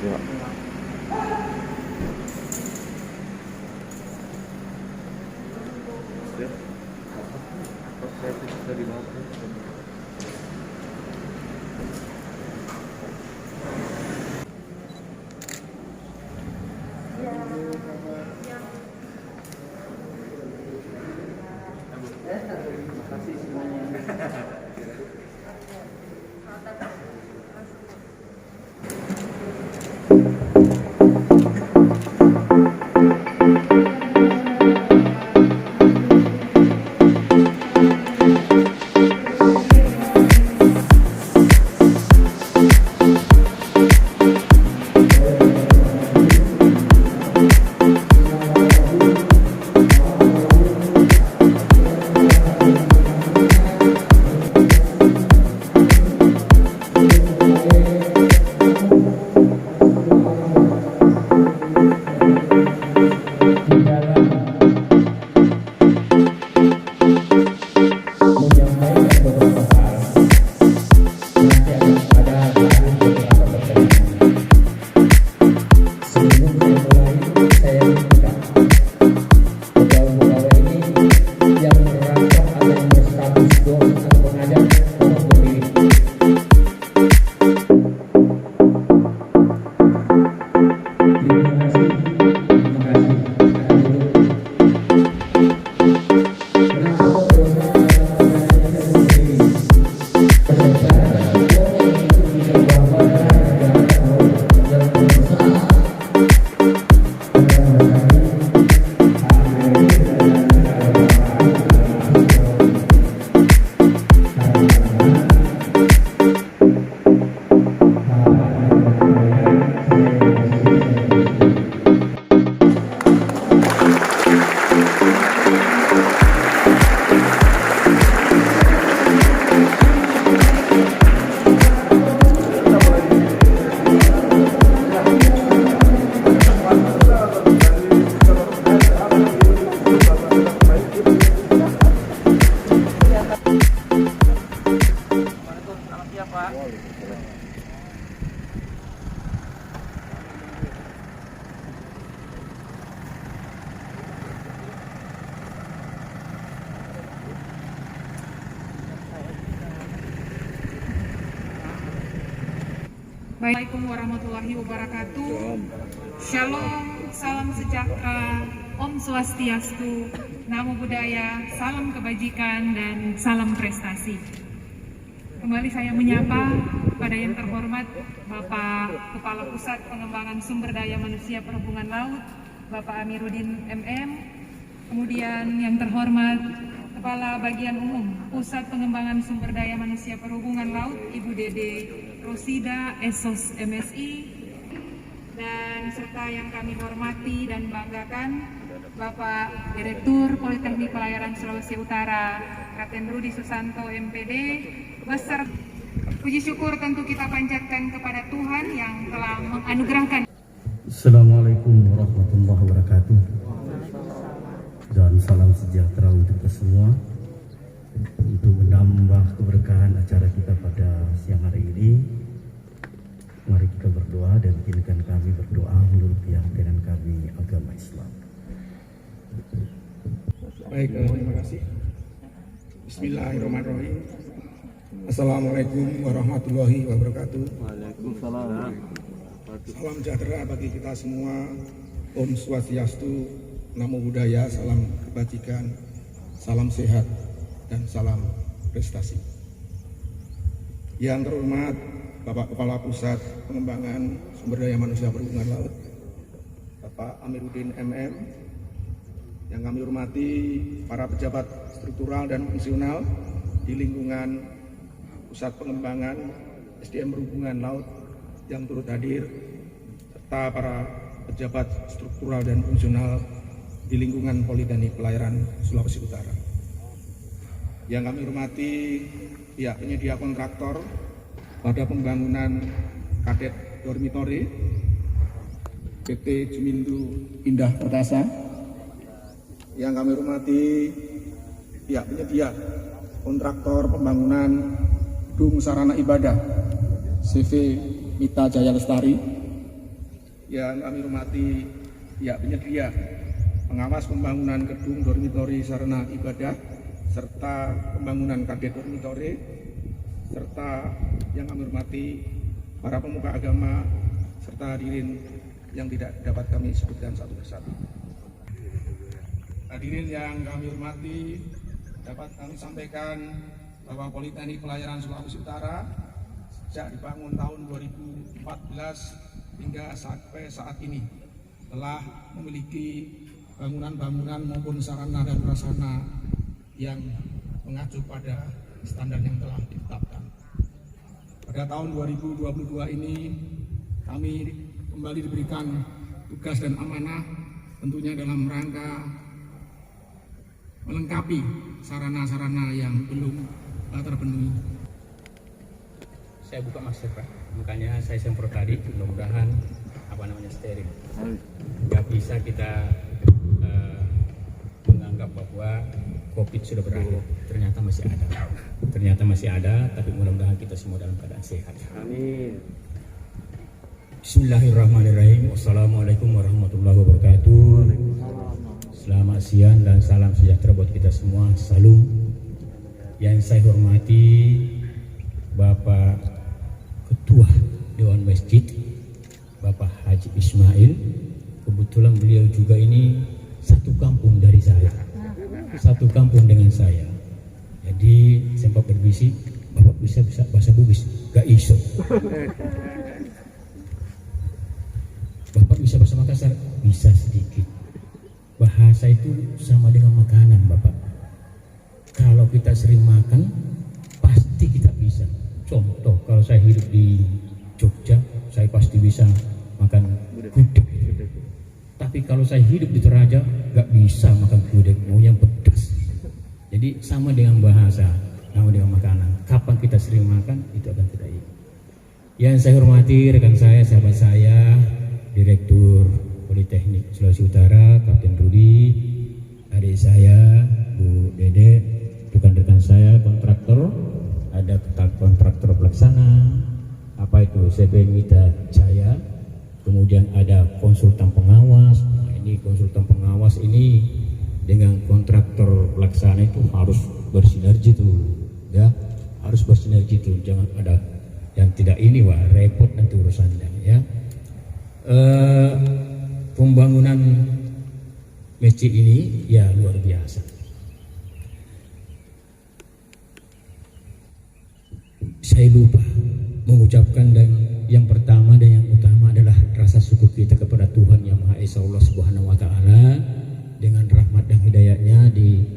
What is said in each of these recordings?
Ya. Terima kasih semuanya. Assalamualaikum warahmatullahi wabarakatuh. Shalom, salam sejahtera, Om Swastiastu, Namo Buddhaya, salam kebajikan dan salam prestasi. Kembali saya menyapa pada yang terhormat Bapak Kepala Pusat Pengembangan Sumber Daya Manusia Perhubungan Laut, Bapak Amiruddin MM, kemudian yang terhormat Kepala Bagian Umum Pusat Pengembangan Sumber Daya Manusia Perhubungan Laut, Ibu Dede Rosida, Esos MSI, dan serta yang kami hormati dan banggakan Bapak Direktur Politeknik Pelayaran Sulawesi Utara, Kapten Rudi Susanto MPD, beserta puji syukur tentu kita panjatkan kepada Tuhan yang telah menganugerahkan. Assalamualaikum warahmatullahi wabarakatuh. Dan salam sejahtera untuk kita semua. Untuk menambah keberkahan acara kita pada siang hari ini, mari kita berdoa dan izinkan kami berdoa menurut keyakinan kami agama Islam. Baik, terima kasih. Bismillahirrahmanirrahim. Assalamualaikum warahmatullahi wabarakatuh. Waalaikumsalam. Salam sejahtera bagi kita semua. Om Swastiastu, Namo Buddhaya, salam kebajikan, salam sehat, dan salam prestasi. Yang terhormat Bapak Kepala Pusat Pengembangan Sumber Daya Manusia Perhubungan Laut, Bapak Amiruddin MM, yang kami hormati para pejabat struktural dan fungsional di lingkungan Pusat Pengembangan SDM Perhubungan Laut yang turut hadir, serta para pejabat struktural dan fungsional di lingkungan Politeknik Pelayaran Sulawesi Utara. Yang kami hormati pihak penyedia kontraktor pada pembangunan kadet dormitory PT Jumindu Indah Perkasa. Yang kami hormati pihak penyedia kontraktor pembangunan gedung sarana ibadah CV Mita Jaya Lestari. yang kami hormati pihak penyedia, pengawas pembangunan gedung dormitori sarana ibadah, serta pembangunan kadet dormitori, serta yang kami hormati para pemuka agama, serta hadirin yang tidak dapat kami sebutkan satu persatu. Hadirin yang kami hormati, dapat kami sampaikan bahwa Politeknik Pelayaran Sulawesi Utara sejak dibangun tahun 2014 hingga sampai saat ini telah memiliki bangunan-bangunan maupun sarana dan prasarana yang mengacu pada standar yang telah ditetapkan. Pada tahun 2022 ini kami kembali diberikan tugas dan amanah tentunya dalam rangka melengkapi sarana-sarana yang belum terpenuhi. Saya buka masker Pak, makanya saya semprot tadi, mudah-mudahan steril. Gak bisa kita menganggap bahwa COVID sudah berakhir. Ternyata masih ada, tapi mudah-mudahan kita semua dalam keadaan sehat. Amin. Bismillahirrahmanirrahim. Wassalamualaikum warahmatullahi wabarakatuh. Selamat siang dan salam sejahtera buat kita semua. Salam. Yang saya hormati Bapak Ketua Dewan Masjid, Bapak Haji Ismail. Kebetulan beliau juga ini satu kampung dari saya, satu kampung dengan saya. Jadi sempat berbisik, Bapak bisa bahasa Bugis? Gak iso. Bapak bisa bahasa Makassar? Bisa sedikit. Bahasa itu sama dengan makanan Bapak. Kalau kita sering makan, pasti kita bisa. Contoh, kalau saya hidup di Jogja, saya pasti bisa makan gudeg. Tapi kalau saya hidup di Toraja, gak bisa makan gudeg, mau yang pedas. Jadi sama dengan bahasa, sama dengan makanan. Kapan kita sering makan, itu akan kita ingat. Yang saya hormati rekan saya, sahabat saya, Direktur Politeknik Sulawesi Utara, Kapten Rudi, adik saya, Bu Dede, rekan-rekan saya, kontraktor, ada kontraktor pelaksana, apa itu CP Mita Jaya, kemudian ada konsultan pengawas. Nah, ini konsultan pengawas ini dengan kontraktor pelaksana itu harus bersinergi tuh, ya, harus bersinergi tuh, jangan ada yang tidak ini, wah repot nanti urusannya, ya. Pembangunan masjid ini ya luar biasa. Saya lupa mengucapkan, dan yang pertama dan yang utama adalah rasa syukur kita kepada Tuhan Yang Maha Esa, Allah Subhanahu wa Ta'ala, dengan rahmat dan hidayatnya di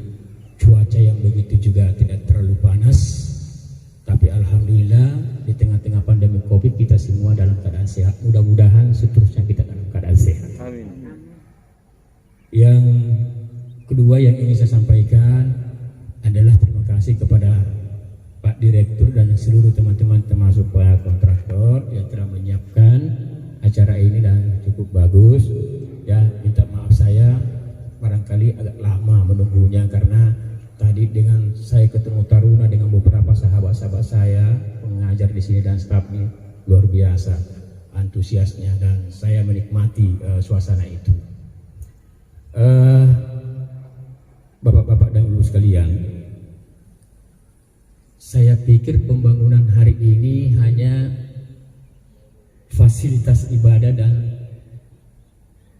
cuaca yang begitu juga tidak terlalu panas. Tapi alhamdulillah di tengah-tengah pandemi Covid kita semua dalam keadaan sehat. Mudah-mudahan seterusnya kita dalam keadaan sehat. Amin. Yang kedua yang ingin saya sampaikan adalah terima kasih kepada Pak Direktur dan seluruh teman-teman termasuk Pak kontraktor yang telah menyiapkan acara ini dan cukup bagus. Ya, minta maaf saya barangkali agak lama menunggunya karena tadi dengan saya ketemu Taruna dengan beberapa sahabat-sahabat saya pengajar di sini dan stafnya luar biasa antusiasnya, dan saya menikmati suasana itu. Bapak-bapak dan ibu sekalian, saya pikir pembangunan hari ini hanya fasilitas ibadah dan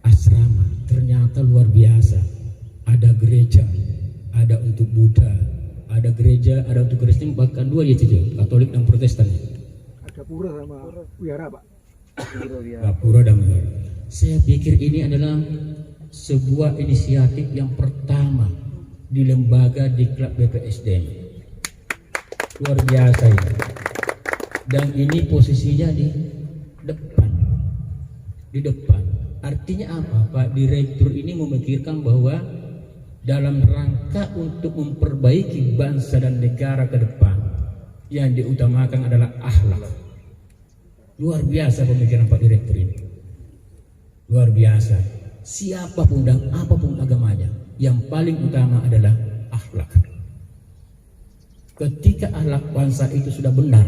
asrama, ternyata luar biasa. Ada gereja, ada untuk Buddha, ada gereja, ada untuk Kristen, bahkan dua ya saja, Katolik dan Protestan. Ada pura sama wihara Pak. Pura dan wihara. Saya pikir ini adalah sebuah inisiatif yang pertama di lembaga diklat BPSDM. Luar biasa ini. Dan ini posisinya di depan. Di depan. Artinya apa? Pak Direktur ini memikirkan bahwa dalam rangka untuk memperbaiki bangsa dan negara ke depan, yang diutamakan adalah akhlak. Luar biasa pemikiran Pak Direktur ini. Luar biasa. Siapapun dan apapun agamanya, yang paling utama adalah akhlak. Ketika akhlak bangsa itu sudah benar,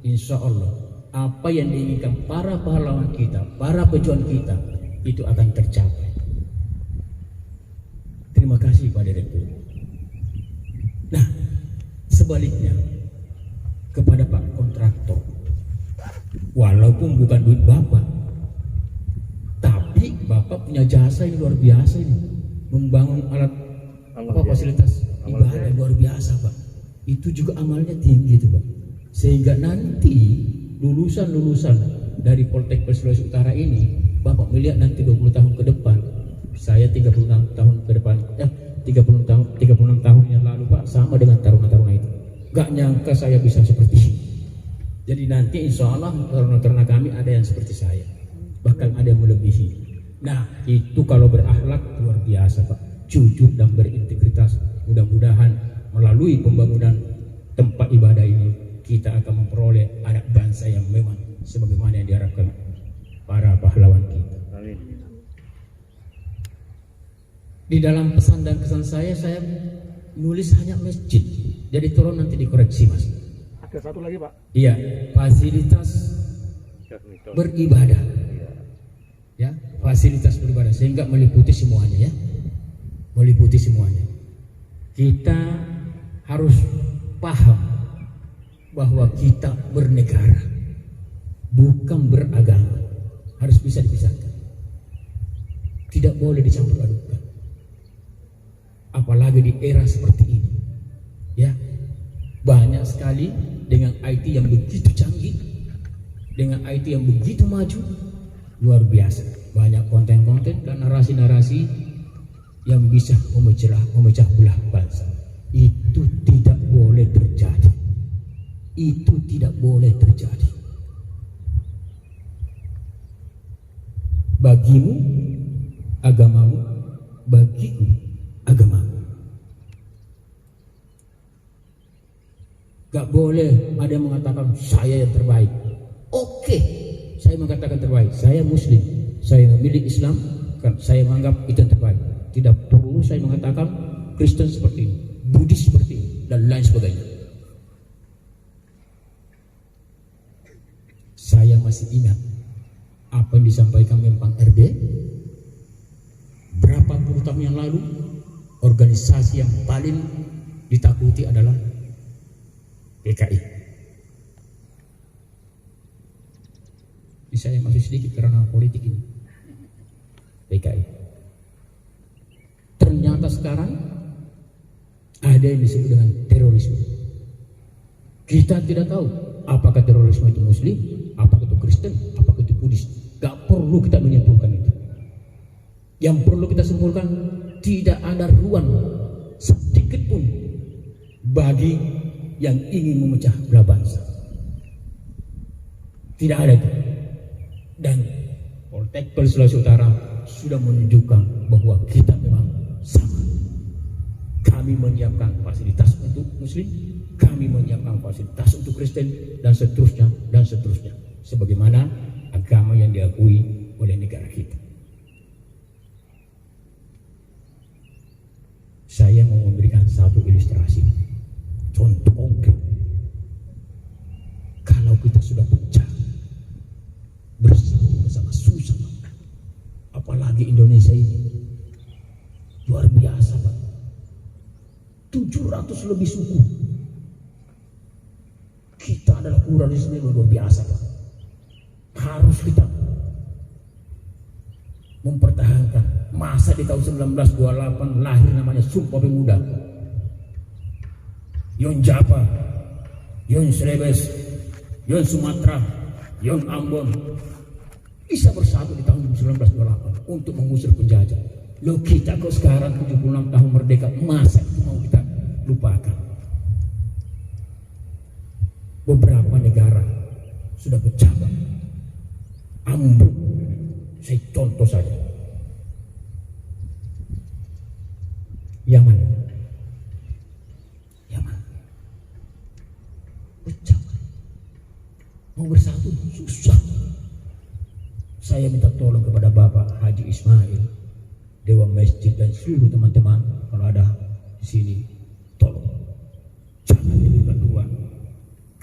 insya Allah apa yang diinginkan para pahlawan kita, para pejuang kita, itu akan tercapai. Terima kasih Pak Direktur. Nah, sebaliknya kepada Pak kontraktor, walaupun bukan duit Bapak, tapi Bapak punya jasa yang luar biasa ini, membangun fasilitas ibadah yang luar biasa Pak. Itu juga amalnya tinggi itu Pak, sehingga nanti lulusan dari Poltek Sulawesi Utara ini, Bapak melihat nanti 20 tahun ke depan, saya 36 tahun ke depan, 36 tahun yang lalu Pak, sama dengan taruna-taruna itu. Gak nyangka saya bisa seperti ini. Jadi nanti insya Allah taruna-taruna kami ada yang seperti saya, bahkan ada yang melebihi. Nah itu kalau berakhlak luar biasa Pak, jujur dan berintegritas. Mudah-mudahan melalui pembangunan tempat ibadah ini kita akan memperoleh anak bangsa yang memang sebagaimana yang diharapkan para pahlawan kita. Amin. Di dalam pesan dan kesan saya nulis hanya masjid. Jadi tolong nanti dikoreksi Mas. Ada satu lagi Pak. Iya, fasilitas beribadah. Ya, fasilitas beribadah sehingga meliputi semuanya ya. Meliputi semuanya. Kita harus paham bahwa kita bernegara, bukan beragama. Harus bisa dipisahkan. Tidak boleh dicampur adukan. Apalagi di era seperti ini. Ya. Banyak sekali dengan IT yang begitu canggih, dengan IT yang begitu maju, luar biasa. Banyak konten-konten dan narasi-narasi yang bisa memecah belah bangsa. Itu tidak boleh terjadi. Itu tidak boleh terjadi. Bagimu agamamu, bagiku agamamu. Gak boleh ada yang mengatakan saya yang terbaik. Oke, saya mengatakan terbaik. Saya Muslim, saya memilih Islam, kan saya menganggap itu yang terbaik. Tidak perlu saya mengatakan Kristen seperti ini, Buddhis seperti ini, dan lain sebagainya. Saya masih ingat apa yang disampaikan Mempang RB berapa puluh tahun yang lalu. Organisasi yang paling ditakuti adalah PKI. Ini saya masih sedikit karena politik ini. PKI. Ternyata sekarang ada yang disebut dengan terorisme. Kita tidak tahu apakah terorisme itu Muslim, apakah itu Kristen, apakah itu Buddhis. Gak perlu kita menyimpulkan itu. Yang perlu kita simpulkan, tidak ada ruang sedikit pun bagi yang ingin memecah belah bangsa. Tidak ada itu. Dan Poltek Sulawesi Utara sudah menunjukkan bahwa kita memang sama. Kami menyiapkan fasilitas untuk Muslim, kami menyiapkan fasilitas untuk Kristen, dan seterusnya dan seterusnya, sebagaimana agama yang diakui oleh negara kita. Saya mau memberikan satu ilustrasi, contoh konkret. Kalau kita sudah pecah, bersatu bersama susah, apalagi Indonesia ini luar biasa Pak. 700 lebih suku. Kita adalah pluralisme luar biasa Pak. Harus kita mempertahankan. Masa di tahun 1928 lahir namanya Sumpah Pemuda, Yon Java, Yon Celebes, Yon Sumatera, Yon Ambon bisa bersatu di tahun 1928 untuk mengusir penjajah. Loh kita kok sekarang 76 tahun merdeka, masa itu mau kita lupakan? Beberapa negara sudah pecah, ambruk. Saya contoh saja. Yaman pecah, mau bersatu susah. Saya minta tolong kepada Bapak Haji Ismail, Dewan Masjid, dan seluruh teman-teman kalau ada di sini, tolong jangan diberikan ruang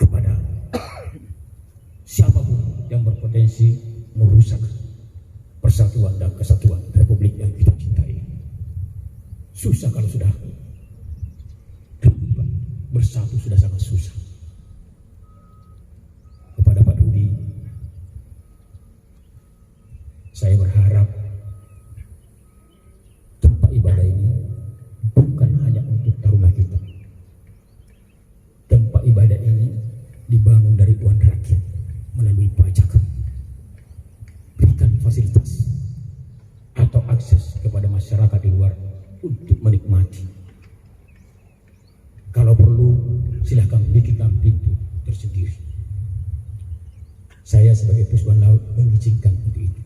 kepada siapapun yang berpotensi merusak persatuan dan kesatuan Republik yang kita cintai. Susah kalau sudah bersatu, sudah sangat susah. Kepada Pak Rudi, saya berharap tempat ibadah ini bukan hanya untuk taruna kita. Tempat ibadah ini dibangun dari uang rakyat melalui pajak. Berikan fasilitas atau akses kepada masyarakat di luar untuk menikmati. Kalau perlu silahkan bikinkan pintu tersendiri. Saya sebagai Pusbah Laut mengizinkan untuk itu.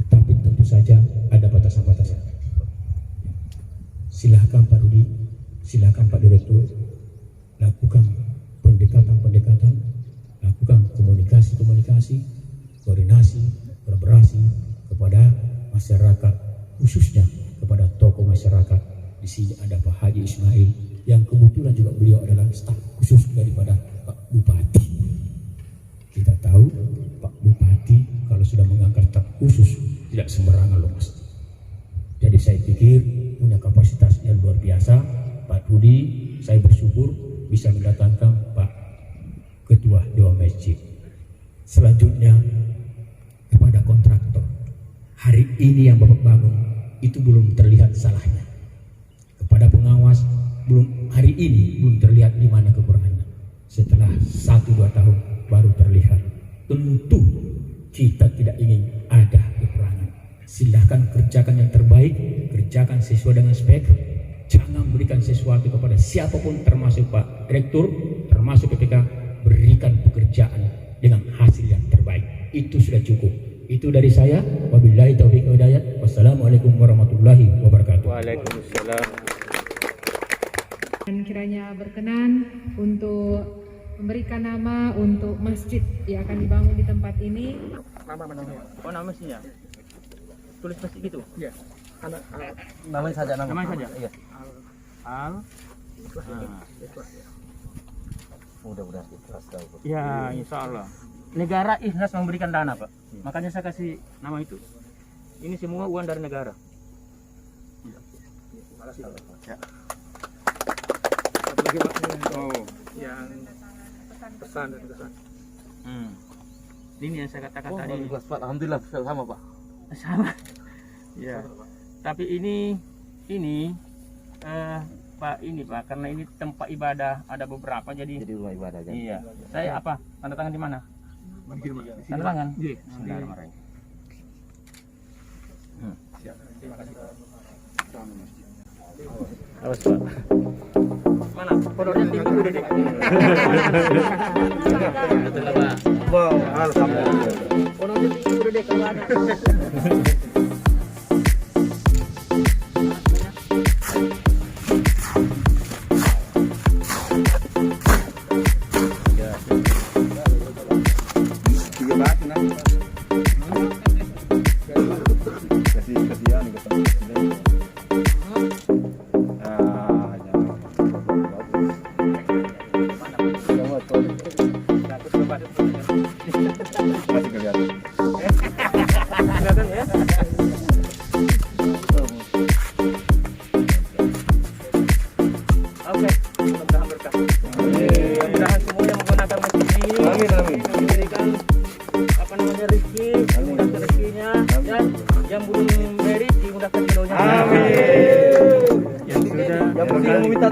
Tetapi tentu saja ada batasan-batasan. Silahkan Pak Rudi, silahkan Pak Direktur, lakukan pendekatan-pendekatan, lakukan komunikasi-komunikasi, koordinasi, kolaborasi kepada masyarakat, khususnya kepada tokoh masyarakat. Di sini ada Pak Haji Ismail, yang kebetulan juga beliau adalah staf khusus daripada Pak Bupati. Kita tahu Pak Bupati kalau sudah mengangkat staf khusus tidak sembarangan loh Mas. Jadi saya pikir punya kapasitas yang luar biasa. Pak Rudi, saya bersyukur bisa mendatangkan Pak Ketua Dewan Masjid. Selanjutnya kepada kontraktor, hari ini yang Bapak bangun itu belum terlihat salahnya. Kepada pengawas, hari ini belum terlihat di mana kekurangannya. Setelah 1-2 tahun baru terlihat. Tentu kita tidak ingin ada kekurangan. Silahkan kerjakan yang terbaik, kerjakan sesuai dengan spek. Jangan berikan sesuatu kepada siapapun, termasuk Pak Direktur, termasuk PPK. Berikan pekerjaan dengan hasil yang terbaik. Itu sudah cukup. Itu dari saya. Wabillahi taufiq wal hidayah. Wassalamualaikum warahmatullahi wabarakatuh. Waalaikumsalam. Dan kiranya berkenan untuk memberikan nama untuk masjid yang akan dibangun di tempat ini. Nama namanya. Oh, nama masjidnya. Tulis masjid gitu. Iya. Namanya saja. Namanya saja. Iya. Al. Mudah-mudahan ikhlas tahu. Ya, insya Allah. Negara ikhlas memberikan dana, Pak. Makanya saya kasih nama itu. Ini semua uang dari negara. Ya. Satu lagi, Pak. Oh, yang pesan dan kesan. Ini yang saya katakan tadi. Pak. Alhamdulillah sama Pak. Sama. Ya. Tapi ini Pak, karena ini tempat ibadah ada beberapa jadi rumah ibadah kan. Iya. Saya apa? Tanda tangan di mana? Tanda tangan. Iya. Bismillahirrahmanirrahim. Siap. Terima kasih. Awas, Pak. Mana? Pondoknya tinggi udah deh. Betul, Pak. Wow, alhamdulillah. Pondoknya tinggi udah deh kawan.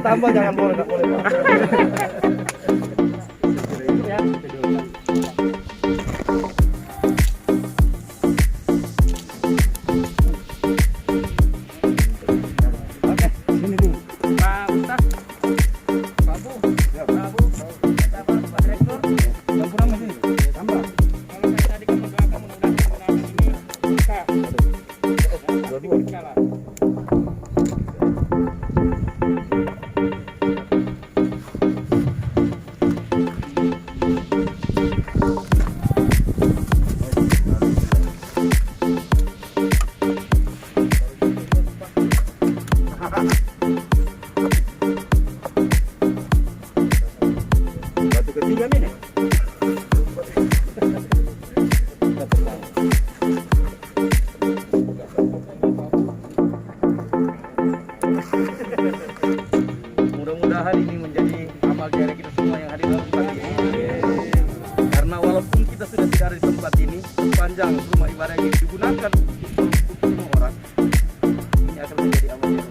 Tambah jangan boleh, tak boleh Pak. tempat ini sepanjang rumah ibadah ini digunakan semua orang, ini akan menjadi amal yang